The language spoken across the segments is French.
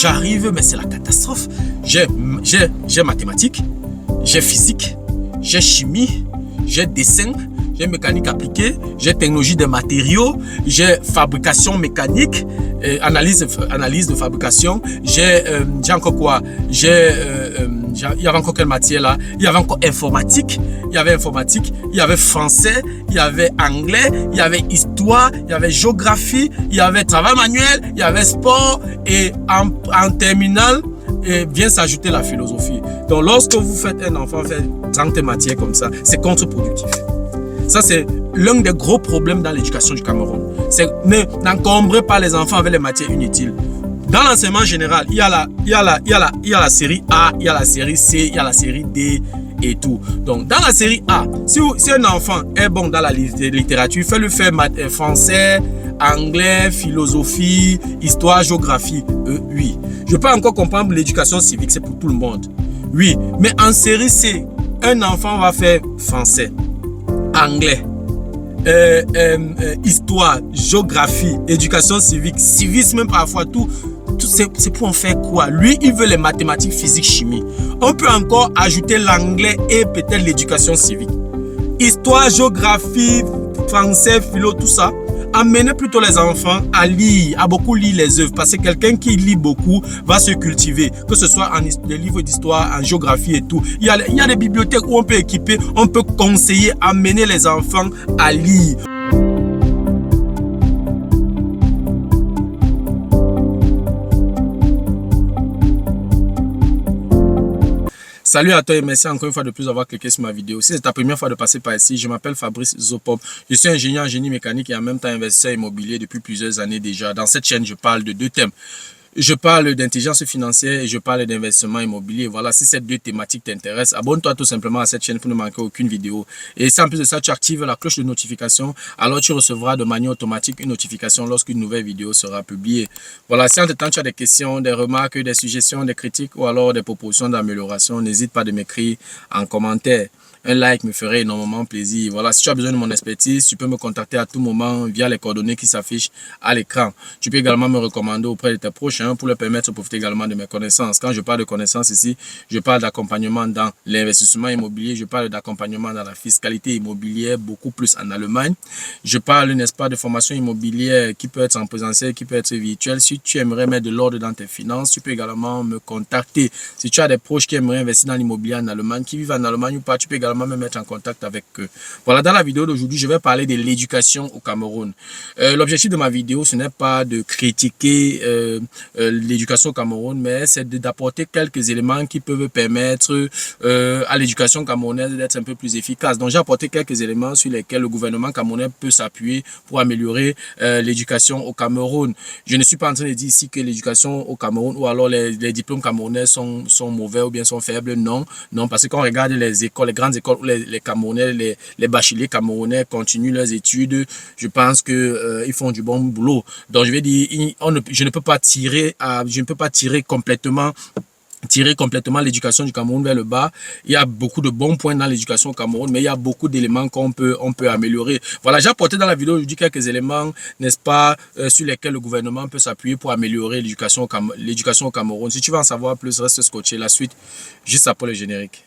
j'arrive, mais c'est la catastrophe. J'ai mathématiques, j'ai physique, j'ai chimie, j'ai dessin, j'ai mécanique appliquée, j'ai technologie des matériaux, j'ai fabrication mécanique, analyse de fabrication, j'ai encore quoi? Il y avait encore quelle matière là? Il y avait encore informatique, il y avait français, il y avait anglais, il y avait histoire, il y avait géographie, il y avait travail manuel, il y avait sport et en terminale, vient s'ajouter la philosophie. Donc lorsque vous faites un enfant faire 30 matières comme ça, c'est contre-productif. Ça, c'est l'un des gros problèmes dans l'éducation du Cameroun. C'est n'encombrez pas les enfants avec les matières inutiles. Dans l'enseignement général, il y a la série A, il y a la série C, il y a la série D et tout. Donc, dans la série A, si un enfant est bon dans la littérature, faites-le faire français, anglais, philosophie, histoire, géographie. Oui. Je peux encore comprendre l'éducation civique, c'est pour tout le monde. Oui. Mais en série C, un enfant va faire français, anglais, histoire, géographie, éducation civique, civisme parfois, tout c'est pour en faire quoi? Lui, il veut les mathématiques, physique, chimie. On peut encore ajouter l'anglais et peut-être l'éducation civique. Histoire, géographie, français, philo, tout ça. Amenez plutôt les enfants à lire, à beaucoup lire les œuvres, parce que quelqu'un qui lit beaucoup va se cultiver, que ce soit en les livres d'histoire, en géographie et tout. Il y a des bibliothèques où on peut équiper, on peut conseiller, amener les enfants à lire. Salut à toi et merci encore une fois de plus d'avoir cliqué sur ma vidéo. Si c'est ta première fois de passer par ici, je m'appelle Fabrice Zopop. Je suis ingénieur en génie mécanique et en même temps investisseur immobilier depuis plusieurs années déjà. Dans cette chaîne, je parle de deux thèmes. Je parle d'intelligence financière et je parle d'investissement immobilier. Voilà, si ces deux thématiques t'intéressent, abonne-toi tout simplement à cette chaîne pour ne manquer aucune vidéo. Et si en plus de ça, tu actives la cloche de notification, alors tu recevras de manière automatique une notification lorsqu'une nouvelle vidéo sera publiée. Voilà, si entre-temps tu as des questions, des remarques, des suggestions, des critiques ou alors des propositions d'amélioration, n'hésite pas de m'écrire en commentaire. Un like me ferait énormément plaisir. Voilà, si tu as besoin de mon expertise, tu peux me contacter à tout moment via les coordonnées qui s'affichent à l'écran. Tu peux également me recommander auprès de tes proches pour leur permettre de profiter également de mes connaissances. Quand je parle de connaissances ici, je parle d'accompagnement dans l'investissement immobilier, je parle d'accompagnement dans la fiscalité immobilière, beaucoup plus en Allemagne. Je parle, n'est-ce pas, de formation immobilière qui peut être en présentiel, qui peut être virtuelle. Si tu aimerais mettre de l'ordre dans tes finances, tu peux également me contacter. Si tu as des proches qui aimeraient investir dans l'immobilier en Allemagne, qui vivent en Allemagne ou pas, tu peux également me mettre en contact avec eux. Voilà, dans la vidéo d'aujourd'hui, je vais parler de l'éducation au Cameroun. L'objectif de ma vidéo, ce n'est pas de critiquer l'éducation au Cameroun, mais c'est d'apporter quelques éléments qui peuvent permettre à l'éducation camerounaise d'être un peu plus efficace. Donc, j'ai apporté quelques éléments sur lesquels le gouvernement camerounais peut s'appuyer pour améliorer l'éducation au Cameroun. Je ne suis pas en train de dire ici que l'éducation au Cameroun ou alors les diplômes camerounais sont mauvais ou bien sont faibles. Non, non, parce que quand on regarde les écoles, les grandes écoles où les Camerounais, les bacheliers camerounais continuent leurs études, je pense que ils font du bon boulot. Donc je vais dire, je ne peux pas tirer complètement l'éducation du Cameroun vers le bas. Il y a beaucoup de bons points dans l'éducation au Cameroun, mais il y a beaucoup d'éléments qu'on peut améliorer. Voilà, j'ai apporté dans la vidéo aujourd'hui quelques éléments, n'est-ce pas, sur lesquels le gouvernement peut s'appuyer pour améliorer l'éducation au Cameroun. Si tu veux en savoir plus, reste scotché. La suite, juste après le générique.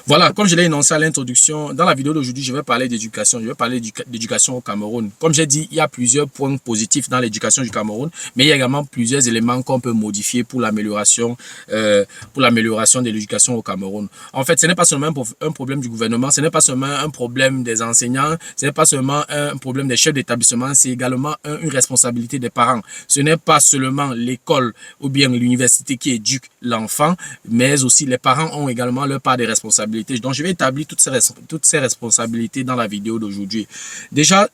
Voilà, comme je l'ai énoncé à l'introduction, dans la vidéo d'aujourd'hui, je vais parler d'éducation. Je vais parler d'éducation au Cameroun. Comme j'ai dit, il y a plusieurs points positifs dans l'éducation du Cameroun, mais il y a également plusieurs éléments qu'on peut modifier pour l'amélioration de l'éducation au Cameroun. En fait, ce n'est pas seulement un problème du gouvernement, ce n'est pas seulement un problème des enseignants, ce n'est pas seulement un problème des chefs d'établissement, c'est également une responsabilité des parents. Ce n'est pas seulement l'école ou bien l'université qui éduque l'enfant, mais aussi les parents ont également leur part de responsabilité. Donc, je vais établir toutes ces responsabilités dans la vidéo d'aujourd'hui. Déjà,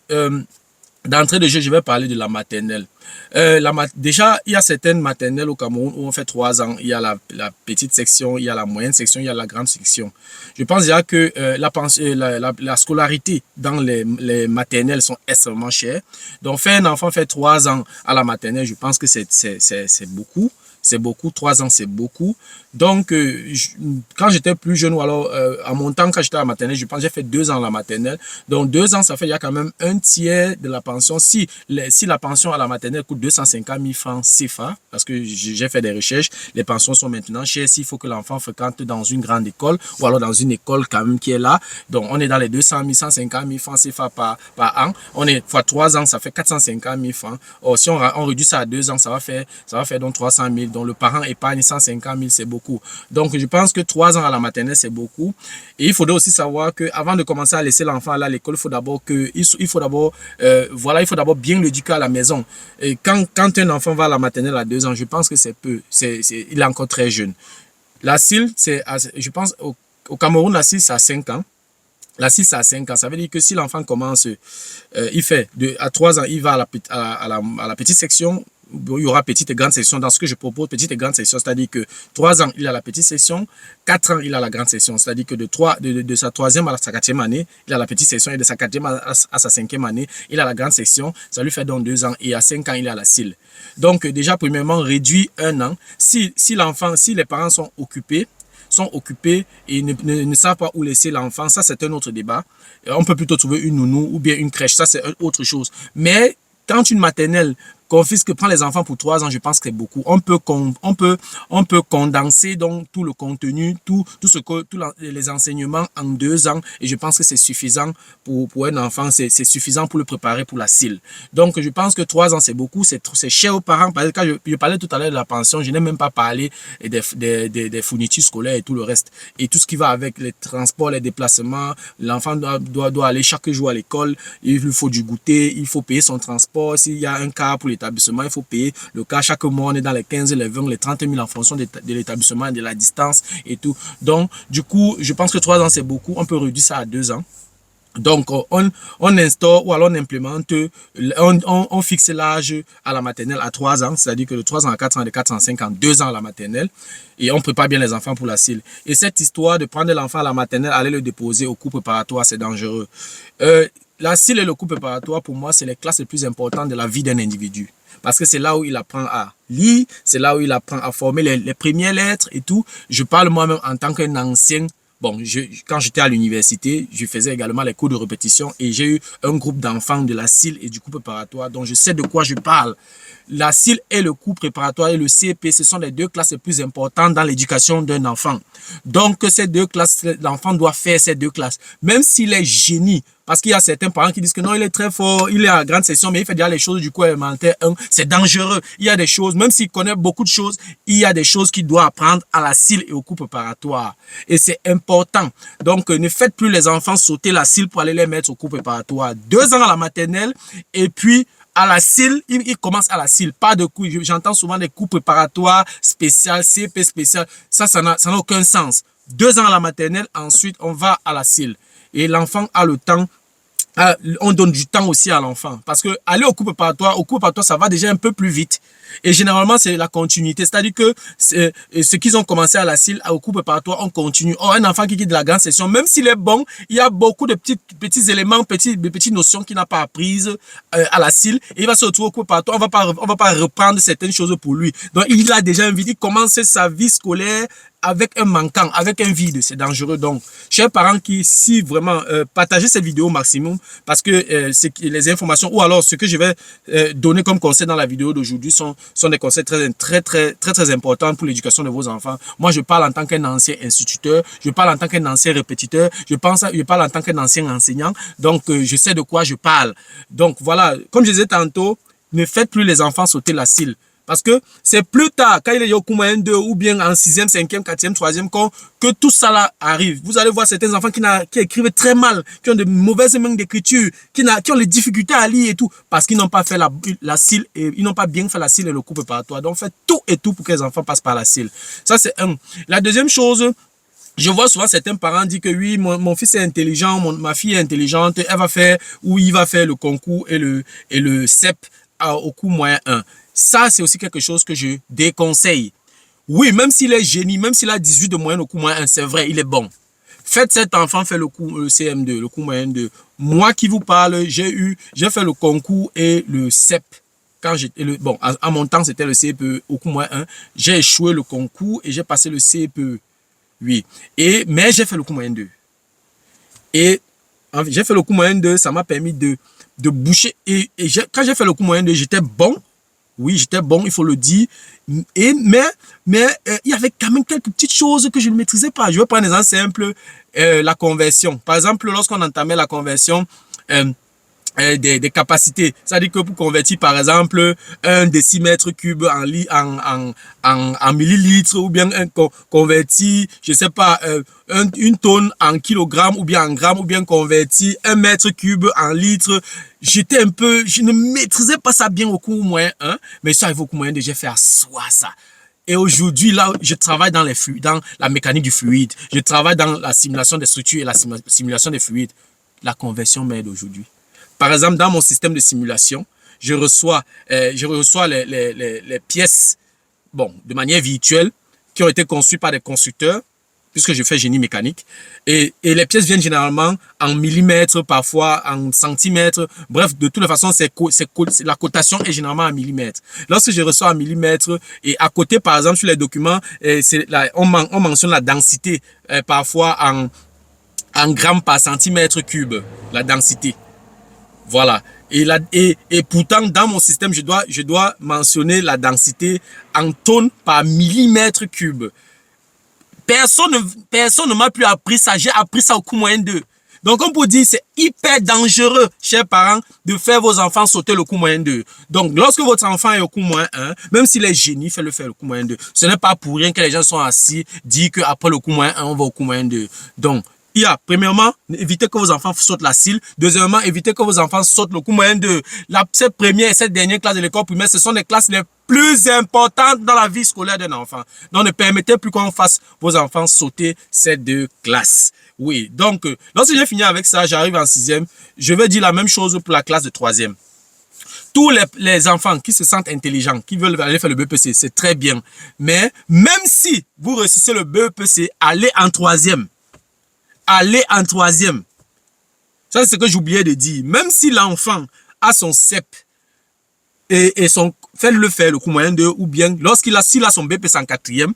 D'entrée de jeu, je vais parler de la maternelle. Déjà, il y a certaines maternelles au Cameroun où on fait 3 ans. Il y a la petite section, il y a la moyenne section, il y a la grande section. Je pense déjà que la scolarité dans les maternelles sont extrêmement chères. Donc, faire un enfant faire 3 ans à la maternelle, je pense que c'est beaucoup. C'est beaucoup, 3 ans, c'est beaucoup. Donc, quand j'étais plus jeune, ou alors à mon temps, quand j'étais à la maternelle, je pense que j'ai fait 2 ans à la maternelle. Donc, 2 ans, ça fait, il y a quand même un tiers de la pension. Si la pension à la maternelle coûte 250 000 francs CFA, parce que j'ai fait des recherches, les pensions sont maintenant chères. S'il faut que l'enfant fréquente dans une grande école, ou alors dans une école quand même qui est là. Donc, on est dans les 200 000, 150 000 francs CFA par an. On est, fois 3 ans, ça fait 450 000 francs. Or, si on réduit ça à 2 ans, ça va faire donc 300 000. Donc, le parent épargne 150 000, c'est beaucoup. Donc, je pense que 3 ans à la maternelle, c'est beaucoup. Et il faudrait aussi savoir qu'avant de commencer à laisser l'enfant aller à l'école, il faut d'abord bien l'éduquer à la maison. Et quand un enfant va à la maternelle à 2 ans, je pense que c'est peu. Il est encore très jeune. La CIL, je pense, au Cameroun, la CIL, c'est à 5 ans. La 6 à 5 ans, ça veut dire que si l'enfant commence, il fait à 3 ans, il va à la petite section. Il y aura petite et grande section. Dans ce que je propose, petite et grande section, c'est-à-dire que 3 ans, il a la petite section, 4 ans, il a la grande section. C'est-à-dire que de sa 3e à sa 4e année, il a la petite section, et de sa 4e à sa 5e année, il a la grande section. Ça lui fait donc 2 ans, et à 5 ans, il a la CIL. Donc, déjà, premièrement, réduit 1 an. Si les parents sont occupés et ne savent pas où laisser l'enfant, ça c'est un autre débat. On peut plutôt trouver une nounou ou bien une crèche, ça c'est autre chose. Mais quand une maternelle prend les enfants pour 3 ans, je pense que c'est beaucoup. On peut condenser donc tout le contenu, tous les enseignements en 2 ans, et je pense que c'est suffisant pour un enfant, c'est suffisant pour le préparer pour la CIL. Donc je pense que 3 ans c'est beaucoup, c'est cher aux parents. Parce que quand je parlais tout à l'heure de la pension, je n'ai même pas parlé des fournitures scolaires et tout le reste, et tout ce qui va avec les transports, les déplacements. L'enfant doit aller chaque jour à l'école, il lui faut du goûter, il faut payer son transport. S'il y a un cas pour l'établissement, il faut payer le cas. Chaque mois, on est dans les 15, les 20, les 30 000 en fonction de l'établissement, de la distance et tout. Donc, du coup, je pense que 3 ans, c'est beaucoup. On peut réduire ça à 2 ans. Donc, on instaure ou alors on implémente, on fixe l'âge à la maternelle à 3 ans, c'est-à-dire que de 3 ans à 4 ans, de 4 ans à 5 ans, 2 ans à la maternelle, et on prépare bien les enfants pour la CIL. Et cette histoire de prendre l'enfant à la maternelle, aller le déposer au cours préparatoire, c'est dangereux. La CIL et le cours préparatoire, pour moi, c'est les classes les plus importantes de la vie d'un individu. Parce que c'est là où il apprend à lire, c'est là où il apprend à former les premières lettres et tout. Je parle moi-même en tant qu'un ancien. Bon, quand j'étais à l'université, je faisais également les cours de répétition et j'ai eu un groupe d'enfants de la CIL et du cours préparatoire, donc je sais de quoi je parle. La CIL et le cours préparatoire et le CEP, ce sont les 2 classes les plus importantes dans l'éducation d'un enfant. Donc, ces 2 classes, l'enfant doit faire ces 2 classes. Même s'il est génie, parce qu'il y a certains parents qui disent que non, il est très fort, il est à grande section, mais il fait déjà les choses du cours élémentaire 1. C'est dangereux. Il y a des choses, même s'il connaît beaucoup de choses, il y a des choses qu'il doit apprendre à la CIL et au cours préparatoire. Et c'est important. Donc, ne faites plus les enfants sauter la CIL pour aller les mettre au cours préparatoire. 2 ans à la maternelle, et puis à la CIL, il commence à la CIL, pas de cours. J'entends souvent des cours préparatoires spéciaux, CP spécial. Ça n'a aucun sens. 2 ans à la maternelle, ensuite on va à la CIL. Et l'enfant a le temps. On donne du temps aussi à l'enfant. Parce que aller au cours préparatoire, ça va déjà un peu plus vite. Et généralement, c'est la continuité. C'est-à-dire que ce qu'ils ont commencé à la CIL, au cours préparatoire, on continue. Or, un enfant qui quitte la grande session, même s'il est bon, il y a beaucoup de petits éléments, de petites notions qu'il n'a pas apprises à la CIL. Et il va se retrouver au cours préparatoire. On va pas reprendre certaines choses pour lui. Donc, il a déjà envie, il commence sa vie scolaire avec un manquant, avec un vide. C'est dangereux. Donc, chers parents si vraiment partagez cette vidéo au maximum, parce que les informations ou alors ce que je vais donner comme conseil dans la vidéo d'aujourd'hui sont des conseils très importants pour l'éducation de vos enfants. Moi, je parle en tant qu'un ancien instituteur, je parle en tant qu'un ancien répétiteur, je parle en tant qu'un ancien enseignant. Donc, je sais de quoi je parle. Donc, voilà, comme je disais tantôt, ne faites plus les enfants sauter la CIL. Parce que c'est plus tard, quand il est au Kuma 2 ou bien en 6e, 5e, 4e, 3e, que tout ça là arrive. Vous allez voir certains enfants qui écrivent très mal, qui ont de mauvaises mains d'écriture, qui ont les difficultés à lire et tout, parce qu'ils n'ont pas fait la CIL et ils n'ont pas bien fait la CIL et le cours préparatoire. Donc, faites tout et tout pour que les enfants passent par la CIL. Ça, c'est un. La deuxième chose, Je vois souvent certains parents dire que oui, mon fils est intelligent, ma fille est intelligente, elle va faire, ou il va faire le concours et le CEP au cours moyen 1. Ça, c'est aussi quelque chose que je déconseille. Oui, même s'il est génie, même s'il a 18 de moyenne au cours moyen 1, c'est vrai, il est bon. Faites cet enfant faire le cours CM2, le cours moyen 2. Moi qui vous parle, j'ai fait le concours et le CEP. Quand j'étais bon, à mon temps, c'était le CPE au cours moyen 1. J'ai échoué le concours et j'ai passé le CPE. Oui. Mais j'ai fait le cours moyen 2. Et j'ai fait le cours moyen 2, ça m'a permis de boucher. Quand j'ai fait le cours moyen 2, j'étais bon. Oui, j'étais bon, il faut le dire. Mais il y avait quand même quelques petites choses que je ne maîtrisais pas. Je vais prendre un exemple simple, la conversion. Par exemple, lorsqu'on entamait la conversion, des capacités. C'est-à-dire que pour convertir, par exemple, un décimètre cube en millilitres, ou bien convertir, je sais pas, une tonne en kilogrammes, ou bien en grammes, ou bien convertir un mètre cube en litres. Je ne maîtrisais pas ça bien au cours moyen 1, mais ça arrive au cours moyen 2, j'ai fait asseoir ça. Et aujourd'hui, là, je travaille dans la mécanique du fluide. Je travaille dans la simulation des structures et la simulation des fluides. La conversion m'aide aujourd'hui. Par exemple, dans mon système de simulation, je reçois les pièces, bon, de manière virtuelle, qui ont été conçues par des constructeurs, puisque je fais génie mécanique. Et les pièces viennent généralement en millimètres, parfois en centimètres. Bref, de toute façon, la cotation est généralement en millimètres. Lorsque je reçois en millimètres, et à côté, par exemple, sur les documents, on mentionne la densité, parfois en grammes par centimètre cube, la densité. Voilà. Et pourtant, dans mon système, je dois mentionner la densité en tonnes par millimètre cube. Personne ne m'a plus appris ça. J'ai appris ça au cours moyen 2. Donc, on peut dire c'est hyper dangereux, chers parents, de faire vos enfants sauter le cours moyen 2. Donc, lorsque votre enfant est au cours moyen 1, même s'il est génie, faites-le faire le cours moyen 2. Ce n'est pas pour rien que les gens sont assis, disent qu'après le cours moyen 1, on va au cours moyen 2. Donc, premièrement, évitez que vos enfants sautent la CIL. Deuxièmement, évitez que vos enfants sautent le cours moyen 2. Cette première et cette dernière classe de l'école primaire, ce sont les classes les plus importantes dans la vie scolaire d'un enfant. Donc, ne permettez plus qu'on fasse vos enfants sauter ces deux classes. Oui, donc, lorsque j'ai fini avec ça, j'arrive en 6e. Je vais dire la même chose pour la classe de 3e. Tous les enfants qui se sentent intelligents, qui veulent aller faire le BEPC, c'est très bien. Mais même si vous réussissez le BEPC, allez en 3e. Aller en 3e. Ça, c'est ce que j'oubliais de dire. Même si l'enfant a son CEP faites-le faire le cours moyen 2, ou bien s'il a son BPC en 4e,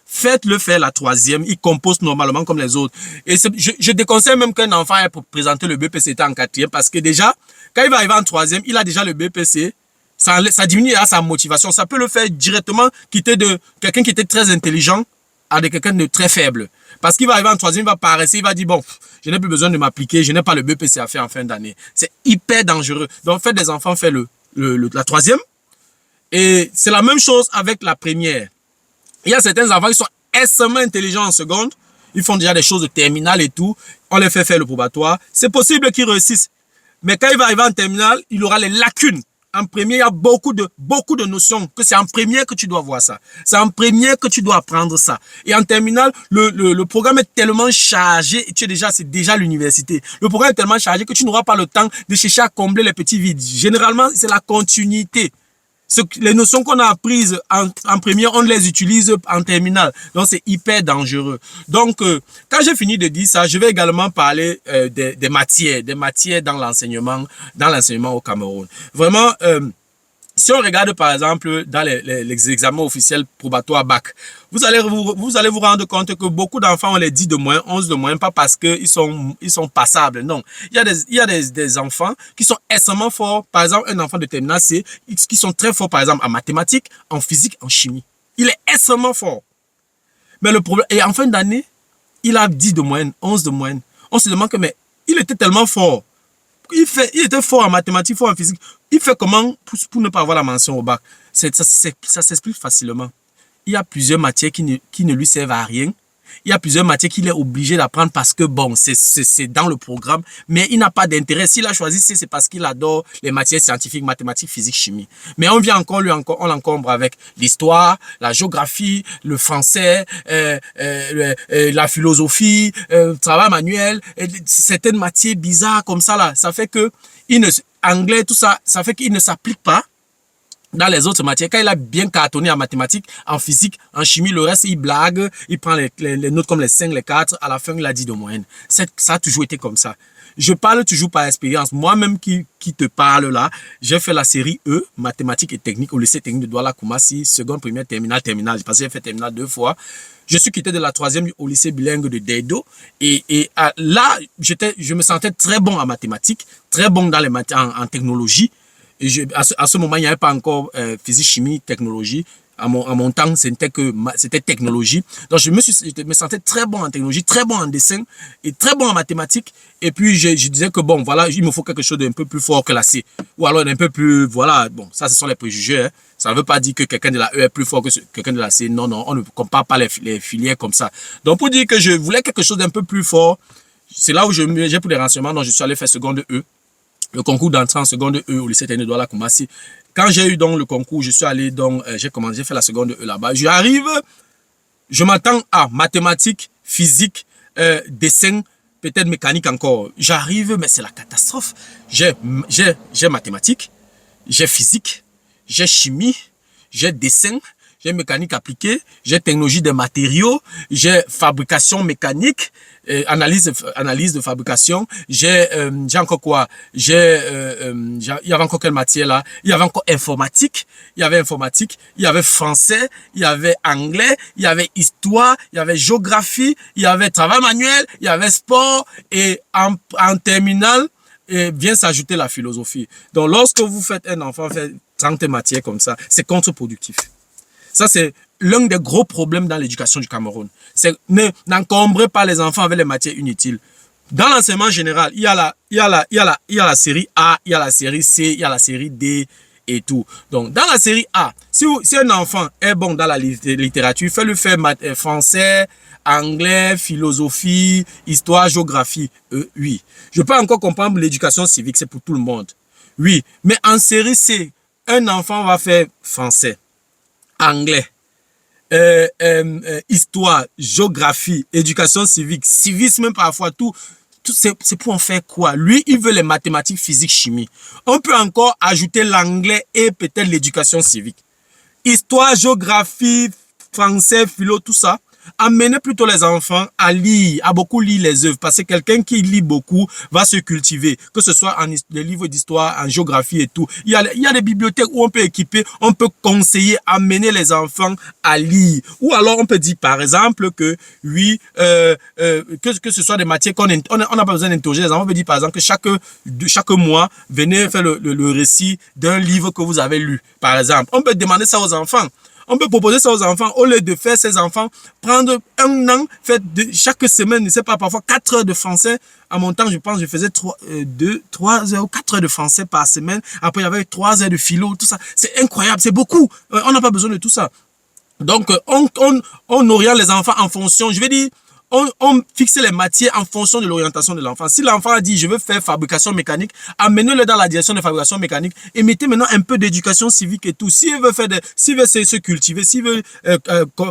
faites-le faire la 3e. Il compose normalement comme les autres. Et je déconseille même qu'un enfant ait pour présenter le BPC en 4e, parce que déjà, quand il va arriver en 3e, il a déjà le BPC. Ça diminue sa motivation. Ça peut le faire directement quitter de quelqu'un qui était très intelligent à quelqu'un de très faible. Parce qu'il va arriver en 3e, il va paraître, il va dire, bon, je n'ai plus besoin de m'appliquer, je n'ai pas le BPC à faire en fin d'année. C'est hyper dangereux. Donc, faites des enfants faire la 3e. Et c'est la même chose avec la première. Il y a certains enfants qui sont extrêmement intelligents en seconde. Ils font déjà des choses de terminale et tout. On les fait faire le probatoire. C'est possible qu'ils réussissent. Mais quand il va arriver en terminale, il aura les lacunes. En première, il y a beaucoup de notions que c'est en première que tu dois voir ça. C'est en première que tu dois apprendre ça. Et en terminale, le programme est tellement chargé, c'est déjà l'université. Le programme est tellement chargé que tu n'auras pas le temps de chercher à combler les petits vides. Généralement, c'est la continuité. Les notions qu'on a apprises en première, on les utilise en terminale. Donc, c'est hyper dangereux. Donc, quand j'ai fini de dire ça, je vais également parler des matières dans l'enseignement au Cameroun. Vraiment, si on regarde par exemple dans les examens officiels probatoires bac, vous allez vous rendre compte que beaucoup d'enfants ont les 10 de moins, 11 de moins, pas parce qu'ils sont passables, non. Il y a des enfants qui sont extrêmement forts, par exemple un enfant de terminale C, qui sont très forts par exemple en mathématiques, en physique, en chimie. Il est extrêmement fort. Mais le problème, et en fin d'année, il a 10 de moyenne, 11 de moyenne. On se demande que, mais il était tellement fort. Il était fort en mathématiques, fort en physique. Il fait comment pour ne pas avoir la mention au bac? Ça s'explique facilement. Il y a plusieurs matières qui ne lui servent à rien. Il y a plusieurs matières qu'il est obligé d'apprendre parce que, bon, c'est dans le programme, mais il n'a pas d'intérêt. S'il a choisi C, c'est parce qu'il adore les matières scientifiques, mathématiques, physique, chimie. Mais on vient encore, on l'encombre avec l'histoire, la géographie, le français, la philosophie, travail manuel, certaines matières bizarres comme ça, là. Ça fait que, anglais, tout ça, ça fait qu'il ne s'applique pas dans les autres matières. Quand il a bien cartonné en mathématiques, en physique, en chimie, le reste, il blague, il prend les notes comme les 5, les 4, à la fin, il a 10 de moyenne. Ça a toujours été comme ça. Je parle toujours par expérience. Moi-même qui te parle là, j'ai fait la série E, mathématiques et techniques, au lycée technique de Douala Koumassi, seconde, première, terminale. Parce que j'ai fait terminale 2 fois. Je suis quitté de la 3e au lycée bilingue de Dedo. Et là, je me sentais très bon en mathématiques, très bon dans les matières en technologie. Et à ce moment, il n'y avait pas encore physique, chimie, technologie. À mon temps, c'était technologie. Donc, je me sentais très bon en technologie, très bon en dessin et très bon en mathématiques. Et puis, je disais que bon, voilà, il me faut quelque chose d'un peu plus fort que la C. Ou alors d'un peu plus, voilà, bon, ça, ce sont les préjugés. Hein. Ça ne veut pas dire que quelqu'un de la E est plus fort que quelqu'un de la C. Non, non, on ne compare pas les filières comme ça. Donc, pour dire que je voulais quelque chose d'un peu plus fort, c'est là où j'ai pris des renseignements. Donc, je suis allé faire seconde E. Le concours d'entrée en seconde E au lycée technique de Douala Koumassi. Quand j'ai eu donc le concours, je suis allé donc, j'ai fait la seconde E là-bas. J'arrive, je m'attends à mathématiques, physique, dessin, peut-être mécanique encore. J'arrive, mais c'est la catastrophe. J'ai mathématiques, j'ai physique, j'ai chimie, j'ai dessin, j'ai mécanique appliquée, j'ai technologie des matériaux, j'ai fabrication mécanique, analyse de fabrication, j'ai encore quoi? Il y avait encore quelle matière là? Il y avait encore informatique, il y avait français, il y avait anglais, il y avait histoire, il y avait géographie, il y avait travail manuel, il y avait sport et en terminale, vient s'ajouter la philosophie. Donc lorsque vous faites un enfant faire 30 matières comme ça, c'est contre-productif. Ça, c'est l'un des gros problèmes dans l'éducation du Cameroun. C'est n'encombrez pas les enfants avec les matières inutiles. Dans l'enseignement général, il y a la série A, il y a la série C, il y a la série D et tout. Donc, dans la série A, si un enfant est bon dans la littérature, faites-le faire français, anglais, philosophie, histoire, géographie. Oui. Je peux encore comprendre l'éducation civique, c'est pour tout le monde. Oui. Mais en série C, un enfant va faire français, anglais, histoire, géographie, éducation civique, civisme parfois, tout c'est pour en faire quoi? Lui, il veut les mathématiques, physique, chimie. On peut encore ajouter l'anglais et peut-être l'éducation civique. Histoire, géographie, français, philo, tout ça. Amenez plutôt les enfants à lire, à beaucoup lire les œuvres, parce que quelqu'un qui lit beaucoup va se cultiver, que ce soit en les livres d'histoire, en géographie et tout. Il y a des bibliothèques où on peut équiper, on peut conseiller, amener les enfants à lire. Ou alors on peut dire par exemple que oui, que ce soit des matières qu'on n'a pas besoin d'interroger les enfants. On peut dire par exemple que chaque mois, venez faire le récit d'un livre que vous avez lu, par exemple. On peut demander ça aux enfants. On peut proposer ça aux enfants, au lieu de faire ces enfants prendre un an, faire chaque semaine, je ne sais pas, parfois 4 heures de français. À mon temps, je pense, je faisais 3 heures ou 4 heures de français par semaine. Après, il y avait 3 heures de philo, tout ça. C'est incroyable, c'est beaucoup. On n'a pas besoin de tout ça. Donc, on oriente les enfants en fonction, je vais dire, on fixe les matières en fonction de l'orientation de l'enfant. Si l'enfant a dit, je veux faire fabrication mécanique, amenez-le dans la direction de fabrication mécanique et mettez maintenant un peu d'éducation civique et tout. S'il veut se cultiver, s'il veut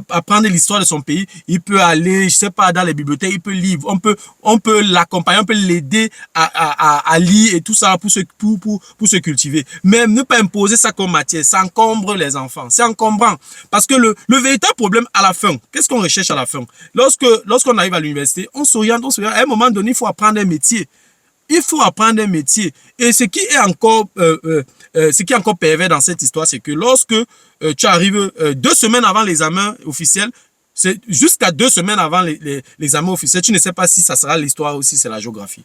apprendre l'histoire de son pays, il peut aller, je sais pas, dans les bibliothèques, il peut lire, on peut l'accompagner, on peut l'aider à lire et tout ça pour se cultiver. Mais ne pas imposer ça comme matière, ça encombre les enfants. C'est encombrant. Parce que le véritable problème à la fin, qu'est-ce qu'on recherche à la fin? Lorsqu'on arrive à l'université, on s'oriente. À un moment donné, il faut apprendre un métier. Il faut apprendre un métier. Et ce qui est encore pervers dans cette histoire, c'est que lorsque tu arrives 2 semaines avant l'examen officiel, c'est jusqu'à 2 semaines avant l'examen officiel, tu ne sais pas si ça sera l'histoire ou si c'est la géographie.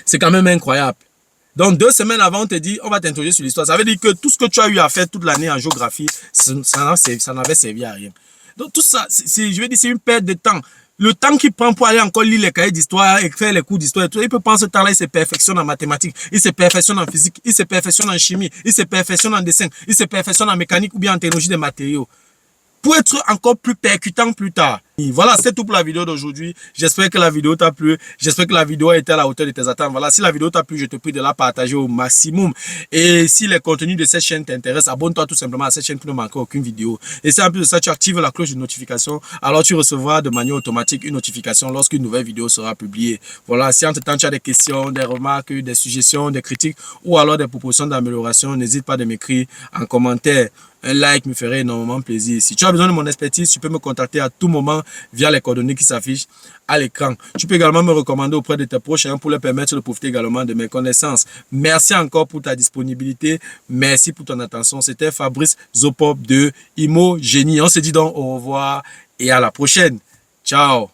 C'est quand même incroyable. Donc 2 semaines avant, on te dit, on va t'interroger sur l'histoire. Ça veut dire que tout ce que tu as eu à faire toute l'année en géographie, ça n'avait servi à rien. Donc tout ça, je veux dire, c'est une perte de temps. Le temps qu'il prend pour aller encore lire les cahiers d'histoire et faire les cours d'histoire, il peut prendre ce temps-là, il se perfectionne en mathématiques, il se perfectionne en physique, il se perfectionne en chimie, il se perfectionne en dessin, il se perfectionne en mécanique ou bien en technologie des matériaux. Pour être encore plus percutant plus tard. Voilà, c'est tout pour la vidéo d'aujourd'hui. J'espère que la vidéo t'a plu. J'espère que la vidéo a été à la hauteur de tes attentes. Voilà, si la vidéo t'a plu, je te prie de la partager au maximum. Et si les contenus de cette chaîne t'intéressent, abonne-toi tout simplement à cette chaîne pour ne manquer aucune vidéo. Et si en plus de ça, tu actives la cloche de notification, alors tu recevras de manière automatique une notification lorsqu'une nouvelle vidéo sera publiée. Voilà, si entre-temps tu as des questions, des remarques, des suggestions, des critiques ou alors des propositions d'amélioration, n'hésite pas de m'écrire en commentaire. Un like me ferait énormément plaisir. Si tu as besoin de mon expertise, tu peux me contacter à tout moment via les coordonnées qui s'affichent à l'écran. Tu peux également me recommander auprès de tes proches pour leur permettre de profiter également de mes connaissances. Merci encore pour ta disponibilité. Merci pour ton attention. C'était Fabrice Zopop de Imo Génie. On se dit donc au revoir et à la prochaine. Ciao.